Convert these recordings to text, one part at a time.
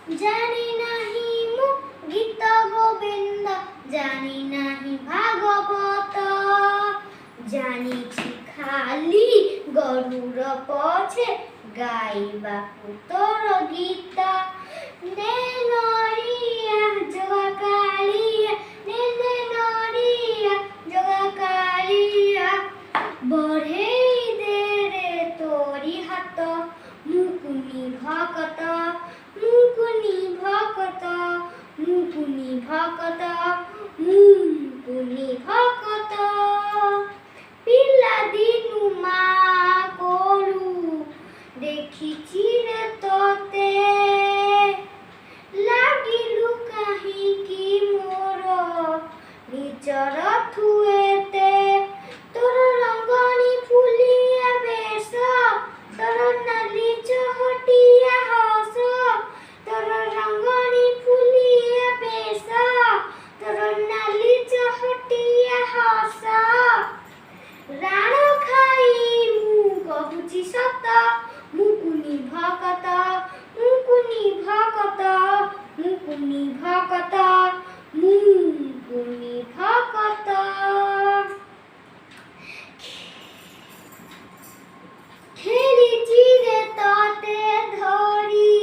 জানি নাহি মু গীত গোবিন্দ, জানি নাহি ভাগবত, জানিছি খালি গরুর পছে গাইବାକୁ ତୋର ଗୀତ। ନେ ନଡ଼ିଆ ଜଗା କାଳିଆ, ନେ ନଡ଼ିଆ ଜଗା କାଳିଆ, ବଢ଼େଇ ଦେ ରେ ତୋରି ହାତ, ମୁକୁନି ଭକତ, ମୁକୁନି ଭକତ, ମୁକୁନି ଭକତ, ମୁକୁନି ଭକତ। ପିଲାଦିନୁ ମା କୋଳୁ ଦେଖିଛି ରେ ତୋତେ, ଲାଗିଲୁ କାହିଁକି ମୋର ନିଜର ତୁ ଏତେ। ତୋର ରଙ୍ଗଣୀ ଫୁଲିଆ ବେଶ, ତୋର ନାଲି ଚହଟିଆ ହସ, ତୋର ରଙ୍ଗଣୀ ଫୁଲିଆ ବେଶ, ତୋର ନାଲି ଚହଟିଆ ହସ। ରାଣ ଖାଇ ମୁଁ କହୁଛି ସତ, ମୁକୁନି ଭକତ, ମୁକୁନି ଭକତ, ମୁକୁନି ଭକତ, ମୁକୁନି ଭକତ। ଖେଳିଛି ରେ ତତେ ଧରି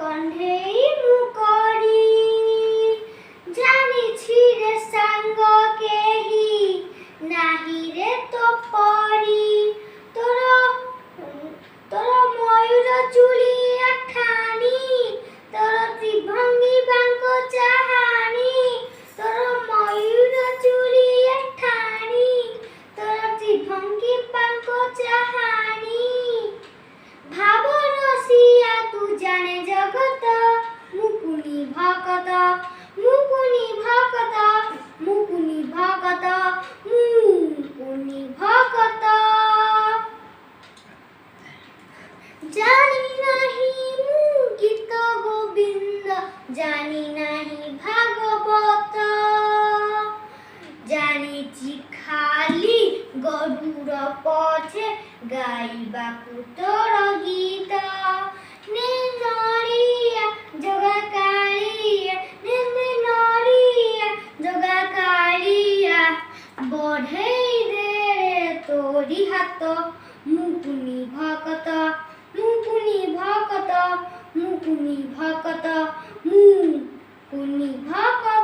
କଣ୍ଢେଇ ମୁଁ କରି, ଜାଣିଛି ରେ ସାଙ୍ଗ କେହି ନାହିଁ ରେ ତୋ ପରି। ତୋର ମୟୂର ଚୁଳିଆ ଠାଣି, ତୋର ତ୍ରିଭଙ୍ଗୀ ବାଙ୍କ ଚାହାଣି, ତୋର ମୟୂର ଚୁଳିଆ ଠାଣି, ତୋର ତ୍ରିଭଙ୍ଗୀ ବାଙ୍କ ଚାହାଣି। ଭାବ ରସିଆ ତୁ ଜାଣେ ଜଗତ, ମୁକୁନି ଭକତ, ମୁକୁନି ଭକତ, ମୁକୁନି ଭକତ, ମୁକୁନି ଭକତ। জানি নাহি মু গীত গোবিন্দ, জানি নাহি ভাগবত, জানিছি খালি গরুর পছে গাইବାକୁ ତୋର ଗୀତ। ନେ ନଡ଼ିଆ ଜଗା କାଳିଆ, ନେ ନଡ଼ିଆ ଜଗା କାଳିଆ, ବଢ଼େଇ ଦେ ରେ ତୋରି ହାତ, ମୁକୁନି ଭକତ, ମୁକୁନି ଭକତ, ମୁକୁନି ଭକତ, ମୁକୁନି ଭକତ।